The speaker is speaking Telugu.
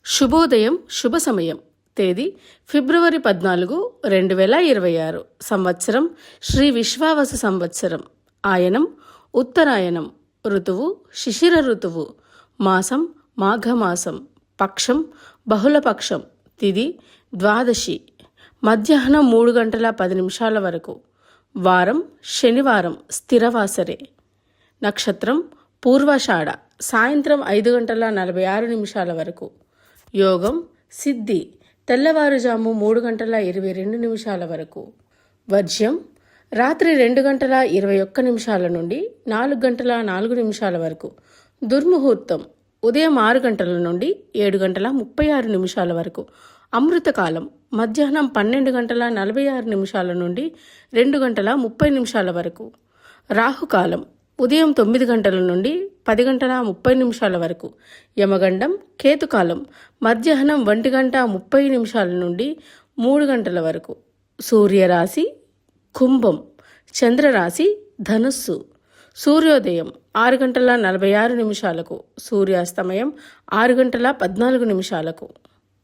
శుభోదయం శుభ సమయం. తేదీ ఫిబ్రవరి 14, 2026. సంవత్సరం శ్రీ విశ్వావస సంవత్సరం. ఆయనం ఉత్తరాయణం. ఋతువు శిశిర ఋతువు. మాసం మాఘమాసం. పక్షం బహుళపక్షం. తిథి ద్వాదశి. మధ్యాహ్నం 3:10 వరకు. వారం శనివారం స్థిరవాసరే. నక్షత్రం పూర్వాషాఢ. సాయంత్రం 5:46 వరకు. యోగం సిద్ధి. తెల్లవారుజాము 3:22 వరకు. వర్జ్యం రాత్రి 2:21 నుండి 4:04 వరకు. దుర్ముహూర్తం ఉదయం 6 గంటల నుండి 7:36 వరకు. అమృతకాలం మధ్యాహ్నం 12:46 నుండి 2:30 వరకు. రాహుకాలం ఉదయం 9 గంటల నుండి 10:30 వరకు. యమగండం కేతుకాలం మధ్యాహ్నం 1:30 నుండి 3 గంటల వరకు. సూర్యరాశి కుంభం. చంద్రరాశి ధనుస్సు. సూర్యోదయం 6:46. సూర్యాస్తమయం 6:14.